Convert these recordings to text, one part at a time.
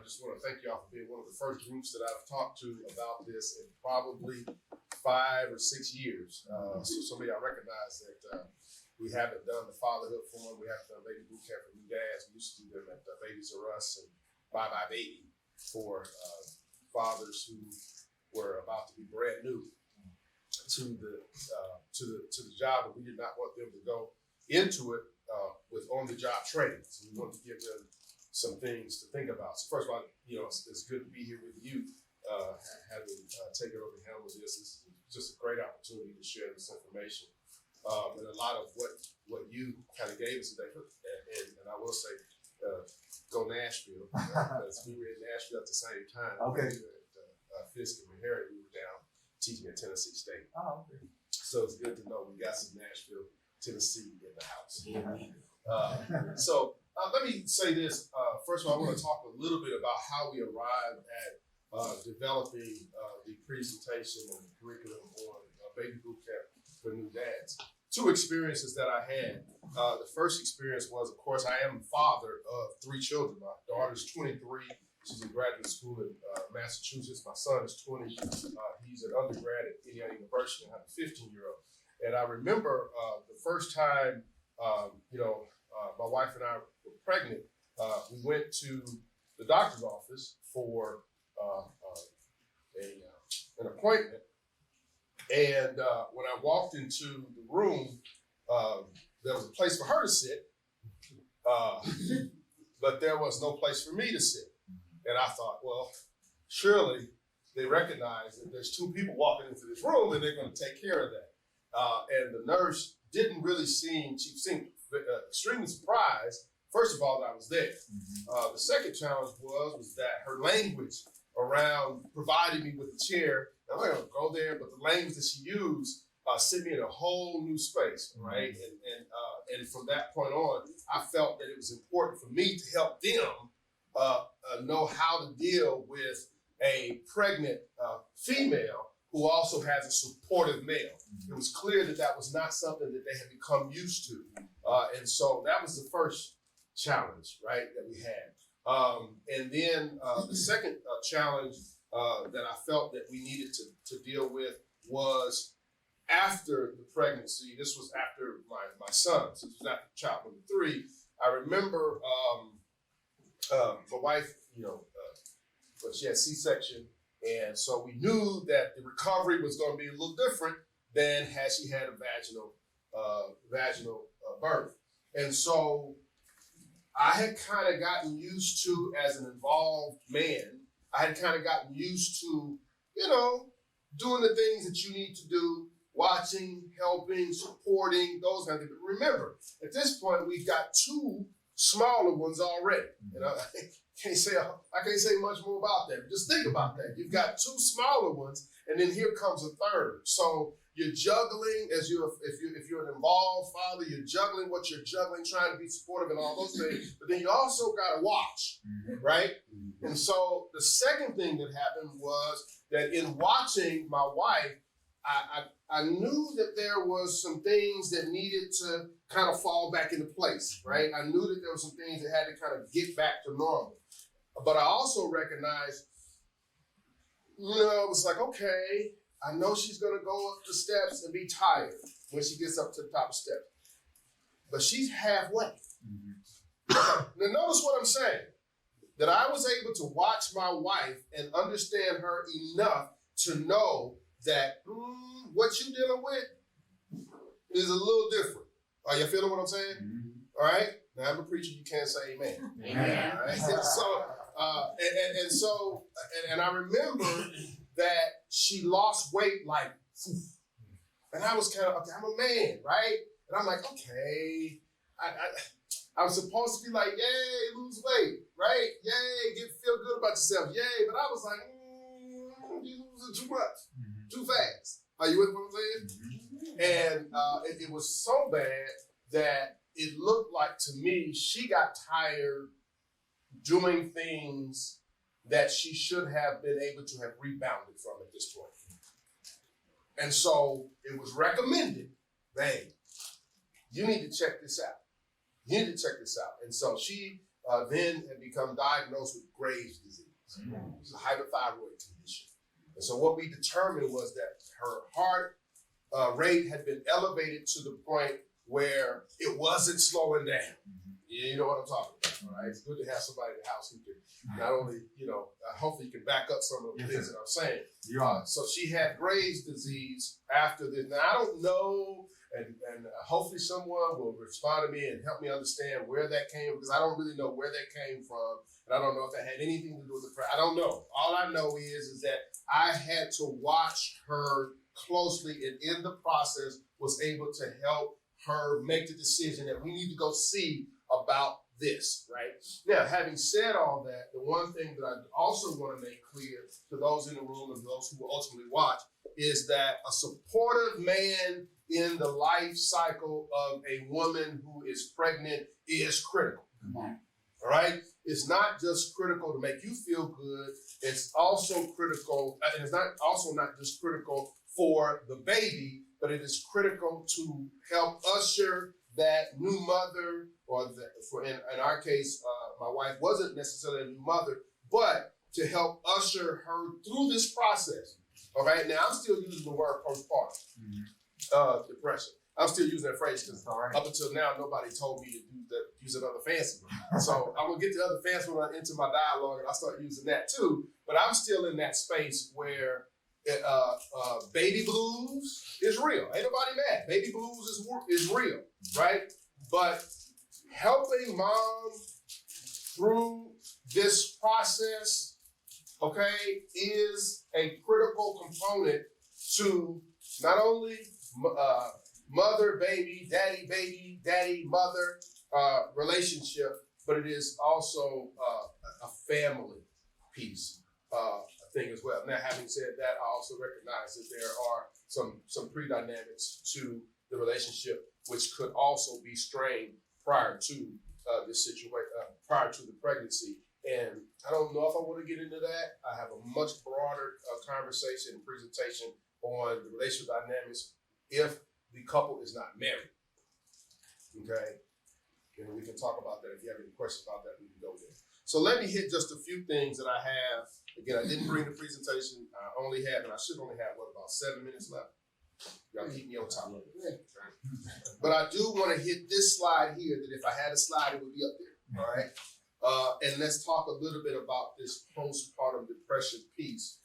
just want to thank y'all for being one of the first groups that I've talked to about this in probably 5 or 6 years. So some of y'all recognize that we haven't done the fatherhood forum. We haven't done baby boot camp for new dads. We used to do them at Babies R Us and Bye Bye Baby for fathers who were about to be brand new to the job, but we did not want them to go into it with on-the-job training. So we wanted to give them some things to think about. So first of all, it's good to be here with you, having taken over the helm of this. This is just a great opportunity to share this information. And a lot of what you kind of gave us today, and I will say, go Nashville, because we were in Nashville at the same time. Okay. We were at Fisk and Harry, we were down teaching at Tennessee State. Oh, okay. So it's good to know we got some Nashville, Tennessee in the house. Yeah. So let me say this. First of all, I want to talk a little bit about how we arrived at developing the presentation and the curriculum on baby boot camp for new dads. 2 experiences that I had. The first experience was, of course, I am the father of 3 children. My daughter's 23. She's in graduate school in Massachusetts. My son is 20. He's an undergrad at Indiana University. I have a 15-year-old. And I remember the first time, my wife and I were pregnant, we went to the doctor's office for an appointment. And when I walked into the room, there was a place for her to sit, but there was no place for me to sit. And I thought, well, surely they recognize that there's 2 people walking into this room and they're going to take care of that. And the nurse didn't really she seemed extremely surprised, first of all, that I was there. The second challenge was that her language around providing me with a chair, I'm not going to go there, but the language that she used sent me in a whole new space, right? And from that point on, I felt that it was important for me to help them know how to deal with a pregnant female who also has a supportive male. It was clear that that was not something that they had become used to. And so that was the first challenge, right, that we had. And then the second challenge that I felt that we needed to deal with was after the pregnancy. This was after my son, so this was after child number 3. I remember my wife, she had C-section, and so we knew that the recovery was going to be a little different than had she had a vaginal birth. And so I had kind of gotten used to, as an involved man, I had kind of gotten used to, doing the things that you need to do, watching, helping, supporting, those kinds of things. But remember, at this point, we've got 2 smaller ones already. I can't say much more about that. Just think about that. You've got 2 smaller ones, and then here comes a third. So you're juggling if you're an involved father, you're juggling what you're juggling, trying to be supportive and all those things. But then you also got to watch, right? And so the second thing that happened was that in watching my wife, I knew that there was some things that needed to kind of fall back into place, right? I knew that there were some things that had to kind of get back to normal. But I also recognized, it was like, okay, I know she's going to go up the steps and be tired when she gets up to the top of the steps. But she's halfway. Now, notice what I'm saying. That I was able to watch my wife and understand her enough to know that what you're dealing with is a little different. Are you feeling what I'm saying? All right? Now, I'm a preacher. You can't say amen. Amen. All right? And I remember that she lost weight like, and I was kind of, okay, I'm a man, right? And I'm like, okay, I'm supposed to be like, yay, lose weight, right? Yay, feel good about yourself, yay. But I was like, you losing too much, too fast. Are you with what I'm saying? And it was so bad that it looked like to me she got tired doing things that she should have been able to have rebounded from at this point. And so it was recommended, hey, you need to check this out. You need to check this out. And so she then had become diagnosed with Graves' disease. It's a hyperthyroid condition. And so what we determined was that her heart rate had been elevated to the point where it wasn't slowing down. You know what I'm talking about, all right? It's good to have somebody in the house who can not only, hopefully you can back up some of the things that I'm saying. So she had Graves' disease after this. Now, I don't know, and hopefully someone will respond to me and help me understand where that came, because I don't really know where that came from, and I don't know if that had anything to do with the I don't know. All I know is that I had to watch her closely, and in the process was able to help her make the decision that we need to go see about this, right? Now, having said all that, the one thing that I also want to make clear to those in the room and those who will ultimately watch is that a supportive man in the life cycle of a woman who is pregnant is critical. All right? It's not just critical to make you feel good. It's also critical, and it's not just critical for the baby, but it is critical to help usher that new mother, or in our case, my wife wasn't necessarily a new mother, but to help usher her through this process. All right, now I'm still using the word postpartum depression. I'm still using that phrase because up until now, nobody told me to use another fancy one. So I'm gonna get the other fancy one into my dialogue, and I'll start using that too. But I'm still in that space where baby blues is real. Ain't nobody mad. Baby blues is real, right? But helping mom through this process, okay, is a critical component to not only mother, baby, daddy, mother relationship, but it is also a family piece. Thing as well. Now, having said that, I also recognize that there are some pre-dynamics to the relationship which could also be strained prior to this situation, prior to the pregnancy. And I don't know if I want to get into that. I have a much broader conversation and presentation on the relationship dynamics if the couple is not married. Okay, and we can talk about that. If you have any questions about that, we can go there. So let me hit just a few things that I have. Again, I didn't bring the presentation. I should only have, about 7 minutes left. Y'all keep me on top of it. But I do want to hit this slide here, that if I had a slide, it would be up there, all right? And let's talk a little bit about this postpartum depression piece,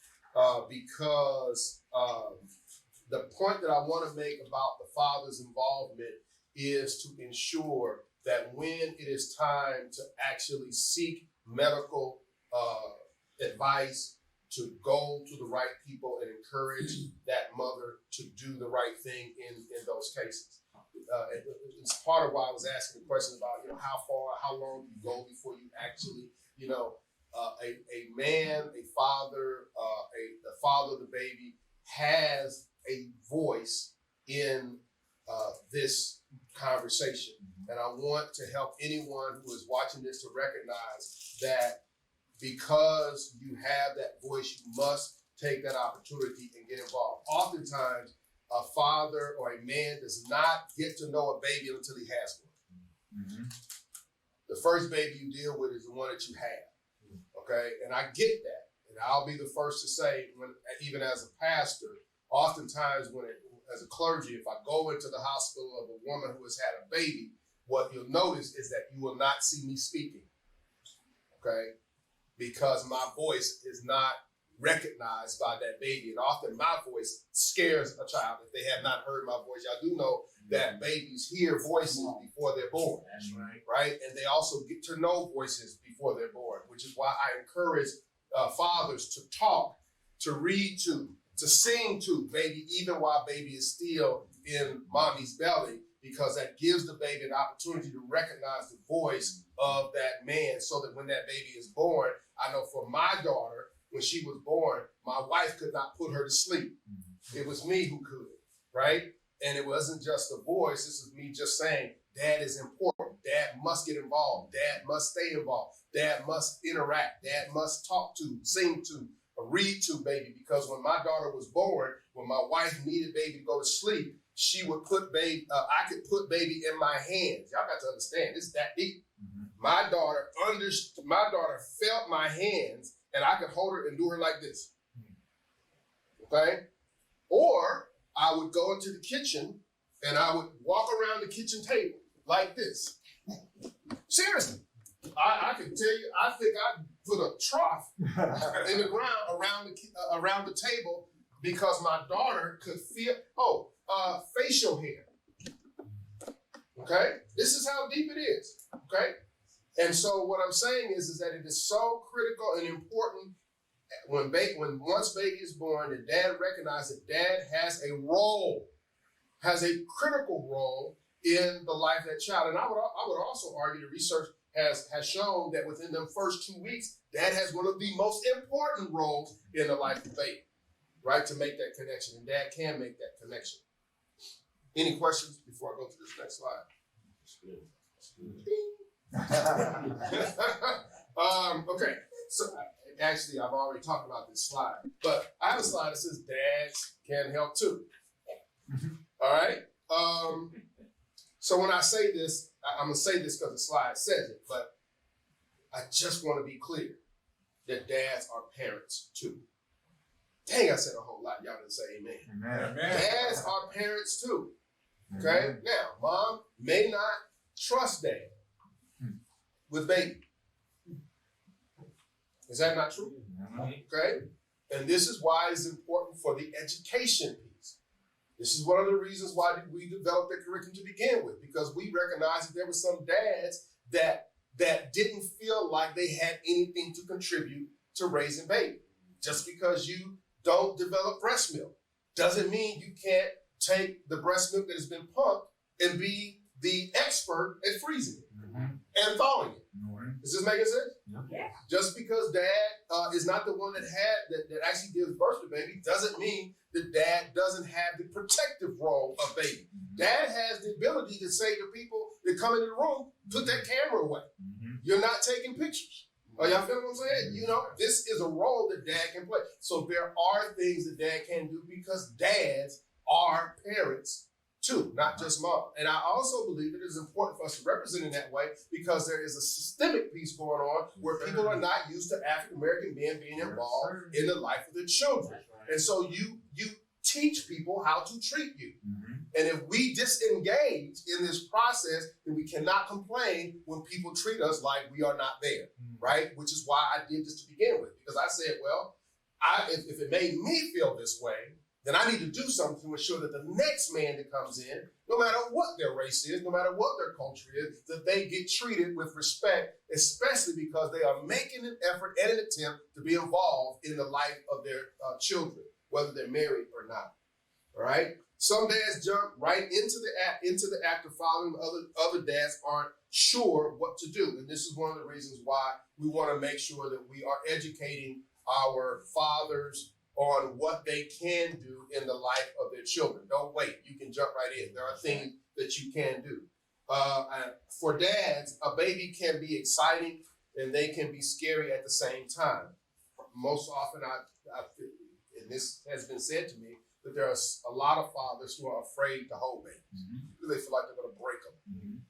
because the point that I want to make about the father's involvement is to ensure that when it is time to actually seek medical advice, to go to the right people and encourage that mother to do the right thing in those cases. It's part of why I was asking the question about, how long do you go before you actually, a man, a father, the father of the baby has a voice in this conversation. And I want to help anyone who is watching this to recognize that because you have that voice, you must take that opportunity and get involved. Oftentimes, a father or a man does not get to know a baby until he has one. Mm-hmm. The first baby you deal with is the one that you have, okay? And I get that. And I'll be the first to say, even as a pastor, oftentimes as a clergy, if I go into the hospital of a woman who has had a baby, what you'll notice is that you will not see me speaking, okay? Because my voice is not recognized by that baby. And often my voice scares a child if they have not heard my voice. Y'all do know that babies hear voices before they're born. That's right? And they also get to know voices before they're born, which is why I encourage fathers to talk, to read to sing to baby, even while baby is still in mommy's belly, because that gives the baby an opportunity to recognize the voice of that man, so that when that baby is born, I know for my daughter, when she was born, my wife could not put her to sleep. It was me who could, right? And it wasn't just a voice. This is me just saying, Dad is important. Dad must get involved. Dad must stay involved. Dad must interact. Dad must talk to, sing to, read to baby. Because when my daughter was born, when my wife needed baby to go to sleep, she would put baby, I could put baby in my hands. Y'all got to understand, it's that deep. My daughter felt my hands and I could hold her and do her like this. Okay? Or I would go into the kitchen and I would walk around the kitchen table like this. Seriously. I can tell you, I think I put a trough in the ground around the table because my daughter could feel, facial hair. Okay? This is how deep it is. Okay? And so what I'm saying is that it is so critical and important once baby is born, that dad recognizes that dad has a critical role in the life of that child. And I would also argue the research has shown that within them first 2 weeks, dad has one of the most important roles in the life of the baby, right? To make that connection, and dad can make that connection. Any questions before I go to this next slide? Okay, so actually I've already talked about this slide, but I have a slide that says dads can help too. All right. So when I say this, I'm gonna say this because the slide says it, but I just want to be clear that dads are parents too. Dang, I said a whole lot. Y'all didn't say amen. Amen. Dads are parents too. Okay. Now, mom may not trust dad with baby. Is that not true? Okay. And this is why it's important for the education piece. This is one of the reasons why we developed the curriculum to begin with, because we recognized that there were some dads that didn't feel like they had anything to contribute to raising baby. Just because you don't develop breast milk doesn't mean you can't take the breast milk that has been pumped and be the expert at freezing it and thawing it. Is this making sense? Yeah. Just because dad is not the one that actually gives birth to baby doesn't mean that dad doesn't have the protective role of baby. Dad has the ability to say to people that come into the room, put that camera away. You're not taking pictures. Are y'all feeling what I'm saying? You know, this is a role that dad can play. So there are things that dad can do because dads are parents too, not just mom. And I also believe it is important for us to represent in that way because there is a systemic piece going on where people are not used to African American men being involved in the life of their children. And so you teach people how to treat you. And if we disengage in this process, then we cannot complain when people treat us like we are not there, right? Which is why I did this to begin with, because I said, well, if it made me feel this way, then I need to do something to ensure that the next man that comes in, no matter what their race is, no matter what their culture is, that they get treated with respect, especially because they are making an effort and an attempt to be involved in the life of their children, whether they're married or not. All right? Some dads jump right into the act of following. Other dads aren't sure what to do. And this is one of the reasons why we want to make sure that we are educating our fathers on what they can do in the life of their children. Don't wait. You can jump right in. There are things that you can do. For dads, a baby can be exciting and they can be scary at the same time. Most often, and this has been said to me, that there are a lot of fathers who are afraid to hold babies. They feel like they're going to break them.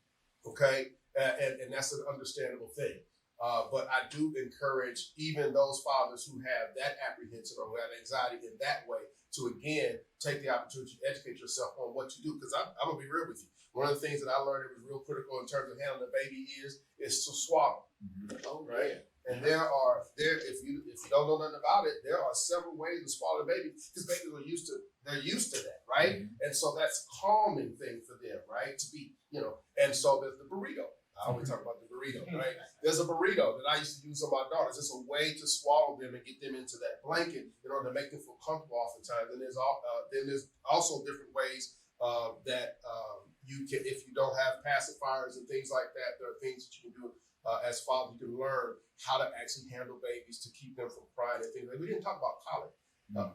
Okay? And that's an understandable thing. But I do encourage even those fathers who have that apprehension or who have anxiety in that way to, again, take the opportunity to educate yourself on what to do. Because I'm going to be real with you. One of the things that I learned that was real critical in terms of handling a baby is to swallow. Right? And if you don't know nothing about it, there are several ways to swallow a baby because babies they're used to that, right? And so that's a calming thing for them, right? To be, and so there's the burrito. I always talk about the burrito, right? There's a burrito that I used to use on my daughters. It's a way to swallow them and get them into that blanket in order to make them feel comfortable oftentimes. And there's also different ways that you can, if you don't have pacifiers and things like that, there are things that you can do as fathers. You can learn how to actually handle babies to keep them from crying and things like that. We didn't talk about colic.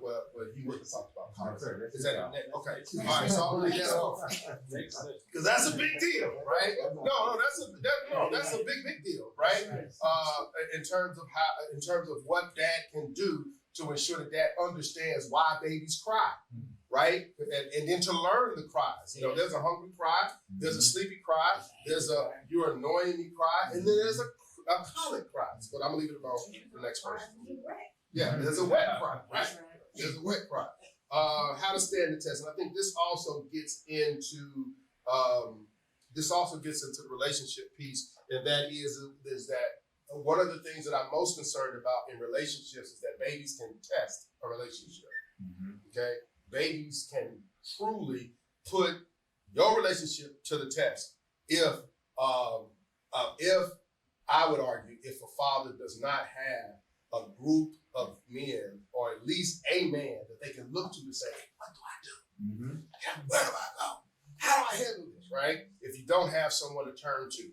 Well, you wouldn't have talked about colic. Is that okay? All right, so I'm gonna get off because that's a big deal, right? No, that's a big deal, right? In terms of what dad can do to ensure that dad understands why babies cry, right? And then to learn the cries. You know, there's a hungry cry, there's a sleepy cry, there's a you're annoying me cry, and then there's a colic cry. But I'm gonna leave it about the next person. Yeah, there's a wet cry, right? There's a wet cry. How to stand the test, and I think this also gets into the relationship piece, and that is that one of the things that I'm most concerned about in relationships is that babies can test a relationship. Okay, babies can truly put your relationship to the test if I would argue if a father does not have a group of men, or at least a man that they can look to say, what do I do? Where do I go? How do I handle this, right? If you don't have someone to turn to.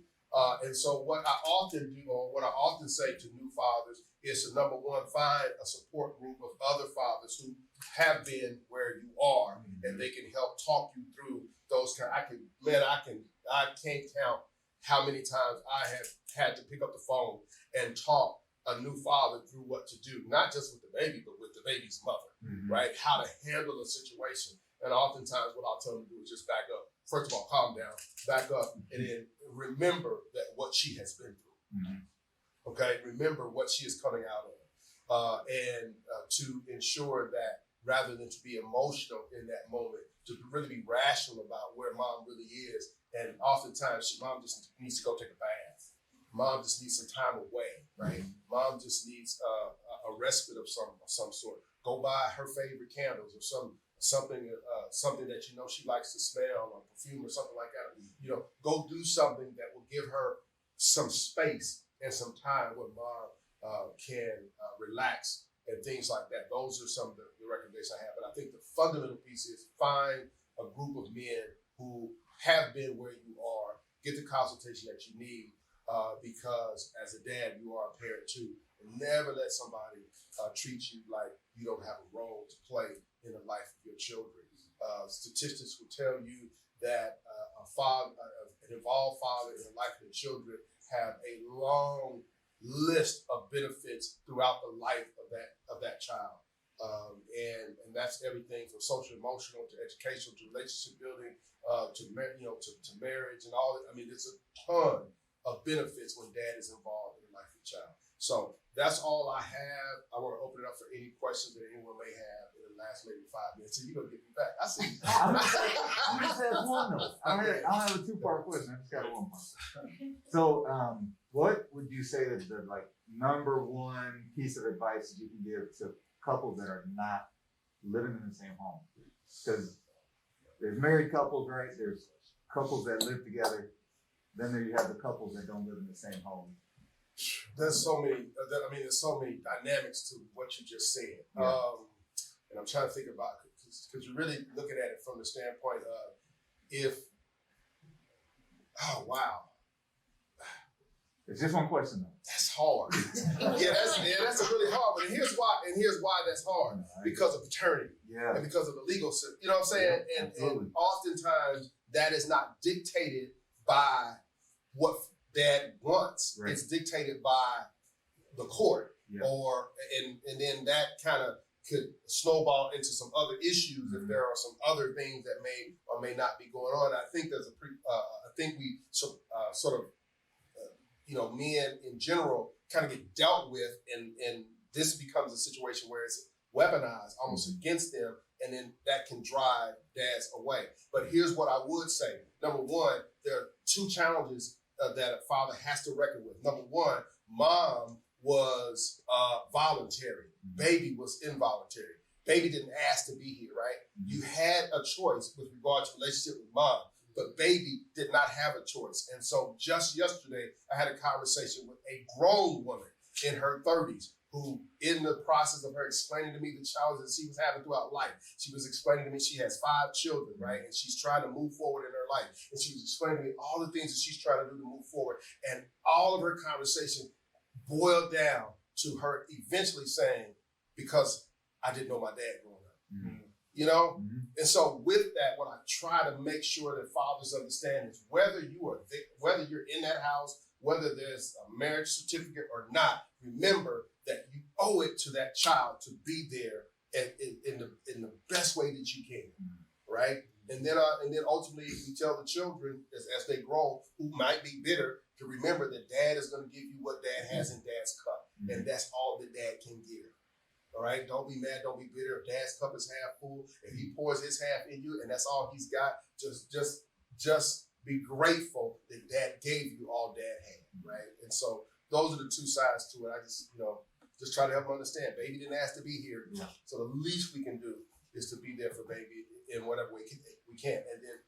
And so what I often do, or what I often say to new fathers, is to number one, find a support group of other fathers who have been where you are, and they can help talk you through those I can't count how many times I have had to pick up the phone and talk a new father through what to do, not just with the baby, but with the baby's mother, right? How to handle a situation. And oftentimes what I'll tell them to do is just back up. First of all, calm down, back up, and then remember that what she has been through. Okay, remember what she is coming out of. And to ensure that rather than to be emotional in that moment, to really be rational about where mom really is. And oftentimes, mom just needs to go take a bath. Mom just needs some time away, right? Mom just needs a respite of some sort. Go buy her favorite candles or something that you know she likes to smell, or perfume or something like that. You know, go do something that will give her some space and some time where mom can relax and things like that. Those are some of the recommendations I have. But I think the fundamental piece is find a group of men who have been where you are, get the consultation that you need, because as a dad, you are a parent too. And never let somebody treat you like you don't have a role to play in the life of your children. Statistics will tell you that an involved father in the life of their children have a long list of benefits throughout the life of that child. And that's everything from social, emotional, to educational, to relationship building, to marriage and all that. I mean, there's a ton of benefits when dad is involved in the life of the child. So that's all I have. I want to open it up for any questions that anyone may have in the last maybe 5 minutes. So you're going to get me back. I see. I'm going to ask one though. I don't have a two-part question. I just got a one part. So what would you say is the number one piece of advice that you can give to couples that are not living in the same home? Because there's married couples, right? There's couples that live together. Then there you have the couples that don't live in the same home. There's so many dynamics to what you just said. Yeah. And I'm trying to think about it, because you're really looking at it from the standpoint of wow. It's just one question though. That's hard. that's really hard. But here's why that's hard. Because of paternity. Yeah. And because of the legal system. You know what I'm saying? Yeah, and oftentimes that is not dictated by what dad wants. Right. It's dictated by the court. Yeah. And then that kind of could snowball into some other issues if there are some other things that may or may not be going on. I think there's men in general kind of get dealt with, and this becomes a situation where it's weaponized almost against them, and then that can drive dads away. But here's what I would say. Number one, there are two challenges that a father has to reckon with. Number one, mom was voluntary. Baby was involuntary. Baby didn't ask to be here, right? You had a choice with regard to relationship with mom, but baby did not have a choice. And so just yesterday, I had a conversation with a grown woman in her 30s who, in the process of her explaining to me the challenges she was having throughout life, she was explaining to me she has 5 children, right? And she's trying to move forward in her life. And she was explaining to me all the things that she's trying to do to move forward. And all of her conversation boiled down to her eventually saying, because I didn't know my dad growing up. You know? And so with that, what I try to make sure that fathers understand is whether you're in that house, whether there's a marriage certificate or not, remember that you owe it to that child to be there in the best way that you can, right? And then ultimately we tell the children as they grow who might be bitter to remember that dad is going to give you what dad has in dad's cup, and that's all that dad can give. All right, don't be mad, don't be bitter. If dad's cup is half full, if he pours his half in you, and that's all he's got, just be grateful that dad gave you all dad had, right? And so those are the two sides to it. I just try to help them understand. Baby didn't ask to be here, so the least we can do is to be there for baby in whatever way we can. And then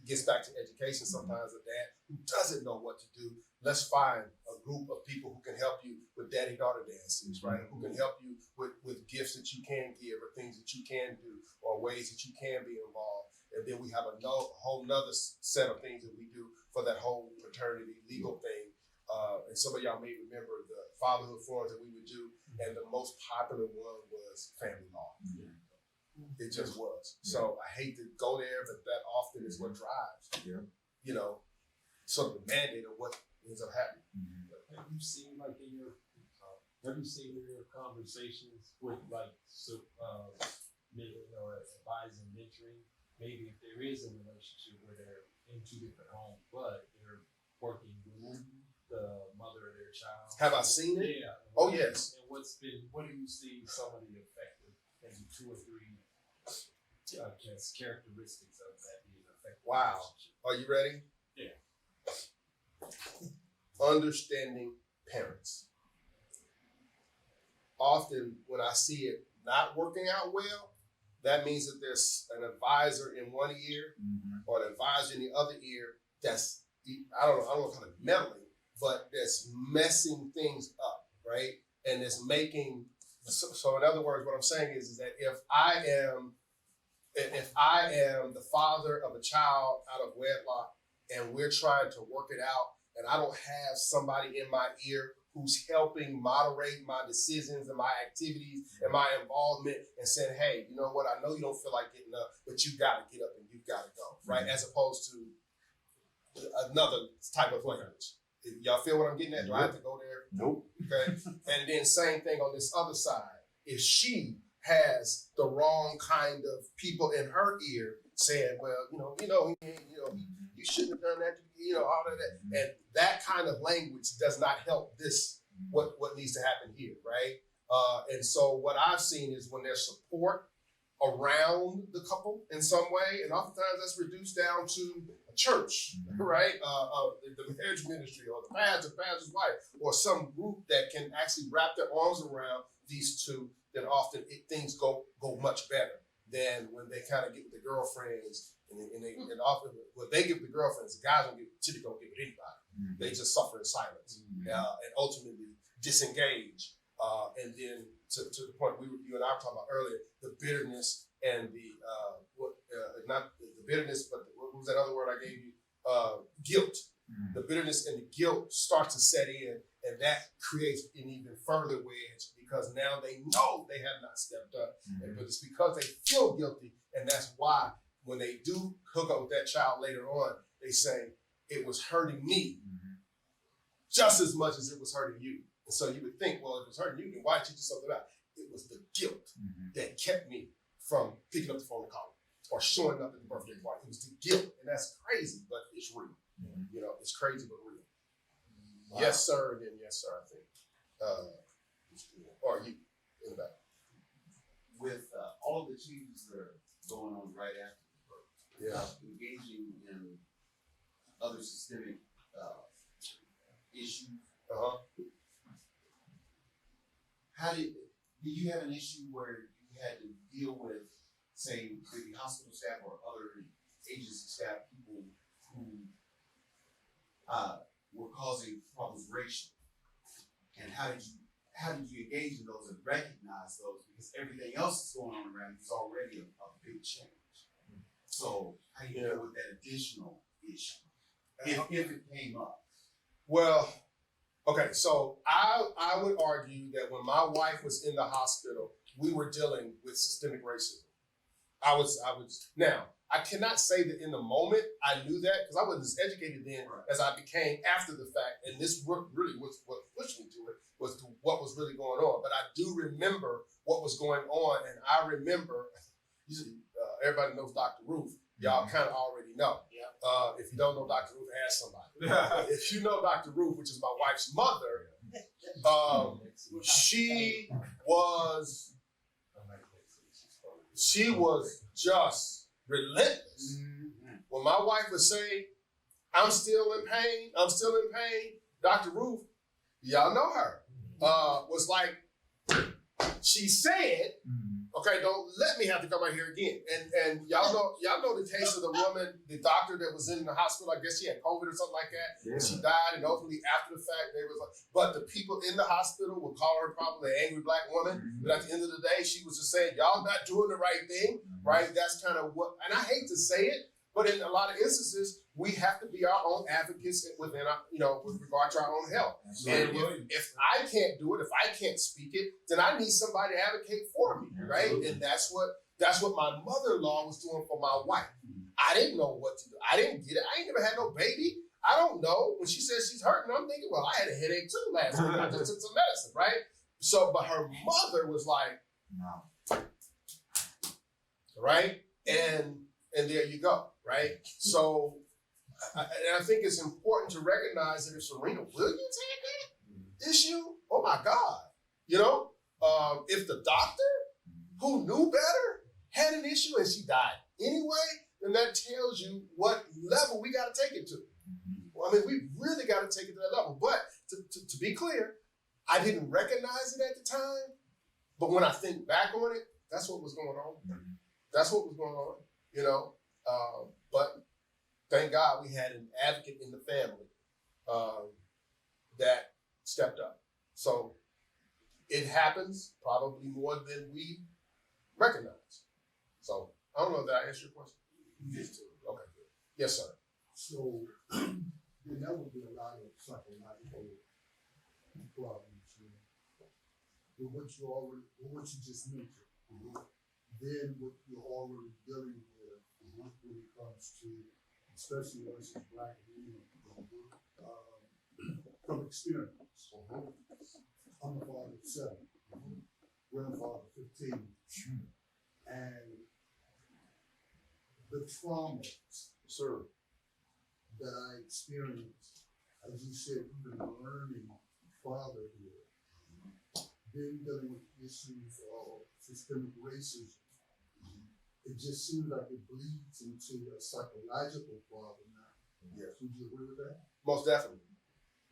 it gets back to education. Sometimes a dad who doesn't know what to do, let's find a group of people who can help you with daddy-daughter dances, right? Who can help you with gifts that you can give or things that you can do or ways that you can be involved. And then we have a whole nother set of things that we do for that whole paternity legal thing. And some of y'all may remember the fatherhood forums that we would do, and the most popular one was family law. It just was. So I hate to go there, but that often is what drives, sort of the mandate of what ends up happening. Have you seen in your conversations with advising, mentoring, maybe if there is a relationship where they're in two different homes, but they're working with the mother of their child? Have I seen it? Yeah. Oh, yes. And what do you see some of the effective, maybe 2 or 3 characteristics of that being effective? Wow. Are you ready? Yeah. Understanding parents. Often when I see it not working out well, that means that there's an advisor in one ear or an advisor in the other ear that's, I don't know kind of meddling, but that's messing things up, right? And it's making, so in other words, what I'm saying is that if I am the father of a child out of wedlock and we're trying to work it out, and I don't have somebody in my ear who's helping moderate my decisions and my activities and my involvement and saying, hey, you know what, I know you don't feel like getting up, but you got to get up and you got to go, right? As opposed to another type of language. Y'all feel what I'm getting at? Do I have to go there? Nope. Okay. And then same thing on this other side. If she has the wrong kind of people in her ear saying, well, you shouldn't have done that, all of that. And that kind of language does not help this, what needs to happen here, right? And so what I've seen is when there's support around the couple in some way, and oftentimes that's reduced down to a church, right? The marriage ministry or the pastor's wife, or some group that can actually wrap their arms around these two, then often things go much better than when they kind of get with the girlfriends and often what they give the girlfriends, the guys typically don't give it anybody. They just suffer in silence and ultimately disengage. And then to the point you and I were talking about earlier, the bitterness and not the bitterness, but what was that other word I gave you? Guilt. The bitterness and the guilt starts to set in, and that creates an even further wedge because now they know they have not stepped up, but it's because they feel guilty, and that's why when they do hook up with that child later on, they say, it was hurting me just as much as it was hurting you. And so you would think, well, if it was hurting you, then why didn't you do something about it? It was the guilt that kept me from picking up the phone and calling or showing up at the birthday party. It was the guilt, and that's crazy, but it's real. It's crazy, but real. Wow. Yes, sir, and then yes, sir, I think. Or you, in the back. With all of the changes that are going on right after the birth, engaging in other systemic issues. How did you have an issue where you had to deal with, say, maybe hospital staff or other agency staff, people who were causing problems racially? And how did you engage in those and recognize those? Because everything else that's going on around you is already a big change. So how do you deal with that additional issue if it came up? Well, okay, so I would argue that when my wife was in the hospital, we were dealing with systemic racism. Now, I cannot say that in the moment I knew that because I wasn't as educated then as I became after the fact. And this really was what pushed me to it, was to what was really going on. But I do remember what was going on. And I remember, usually everybody knows Dr. Ruth. Y'all kind of already know. If you don't know Dr. Ruth, ask somebody. If you know Dr. Ruth, which is my wife's mother, she was just relentless. When my wife would say, I'm still in pain, Dr. Ruth, y'all know her, was like, she said, okay, don't let me have to come out here again. And y'all know the case of the woman, the doctor that was in the hospital. I guess she had COVID or something like that. Yeah. And she died, and ultimately after the fact, they was like, but the people in the hospital would call her probably an angry black woman. But at the end of the day, she was just saying, y'all not doing the right thing, right? That's kind of what, and I hate to say it, but in a lot of instances, we have to be our own advocates within our, with regard to our own health. And if I can't do it, if I can't speak it, then I need somebody to advocate for me, right? Absolutely. And that's what my mother-in-law was doing for my wife. I didn't know what to do. I didn't get it. I ain't never had no baby. I don't know. When she says she's hurting, I'm thinking, well, I had a headache too last week. I just took some medicine, right? So, but her mother was like, No. right? And there you go, right? So, and I think it's important to recognize that if Serena Williams had that issue, oh my God, if the doctor who knew better had an issue and she died anyway, then that tells you what level we got to take it to. Well, I mean, we really got to take it to that level. But to be clear, I didn't recognize it at the time. But when I think back on it, that's what was going on. That's what was going on, but thank God we had an advocate in the family that stepped up. So it happens probably more than we recognize. So I don't know if that answered your question. Yes. Okay, good. Yes, sir. So then that would be a lot of psychological problems with what you just mentioned. Then what you're already dealing with when it comes to, especially versus black men, from experience. I'm a father of 7, grandfather of 15, and the traumas, Sir. that I experienced, as you said, even learning fatherhood, then dealing with issues of systemic racism. It just seems like it bleeds into a psychological problem now. Yes. Would you agree with that? Most definitely.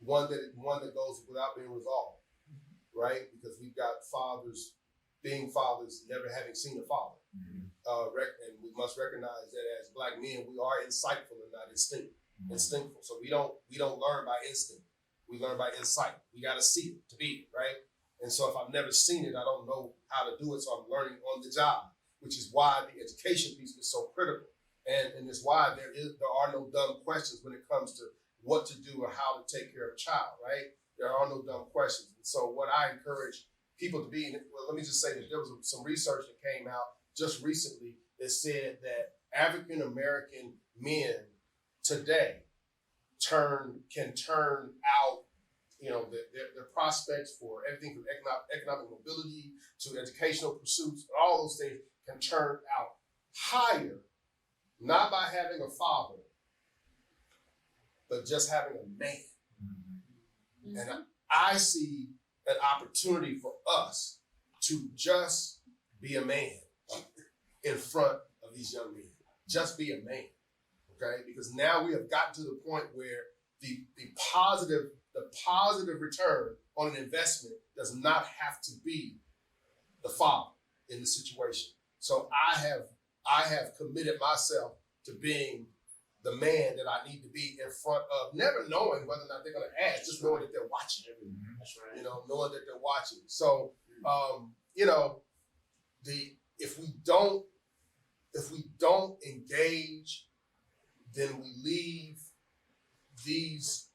One that goes without being resolved, right? Because we've got fathers being fathers, never having seen a father. And we must recognize that as black men, we are insightful and not instinctful. So we don't learn by instinct. We learn by insight. We got to see it to be it, right? And so if I've never seen it, I don't know how to do it. So I'm learning on the job, which is why the education piece is so critical. And it's why there are no dumb questions when it comes to what to do or how to take care of a child, right? There are no dumb questions. And so what I encourage people to be, well, let me just say that there was some research that came out just recently that said that African American men today can turn out, their prospects for everything from economic mobility to educational pursuits, all those things can turn out higher, not by having a father, but just having a man. And I see an opportunity for us to just be a man in front of these young men. Just be a man, okay? Because now we have gotten to the point where the positive return on an investment does not have to be the father in the situation. So I have committed myself to being the man that I need to be in front of, never knowing whether or not they're going to ask, just knowing that they're watching. That's right. Knowing that they're watching. So, if we don't engage, then we leave these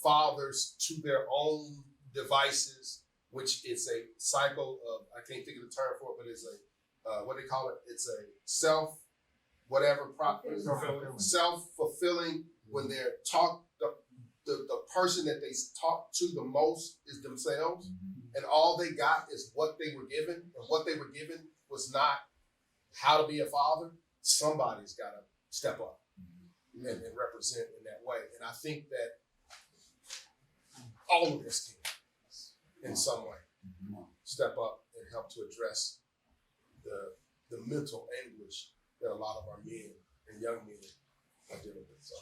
fathers to their own devices, which is a cycle of, I can't think of the term for it, but it's a, what they call it, it's a whatever Self-fulfilling. self-fulfilling when they're the person that they talk to the most is themselves, and all they got is what they were given, and what they were given was not how to be a father. Somebody's got to step up and represent in that way. And I think that all of us can, in some way, step up and help to address the mental anguish that a lot of our men and young men are dealing with. So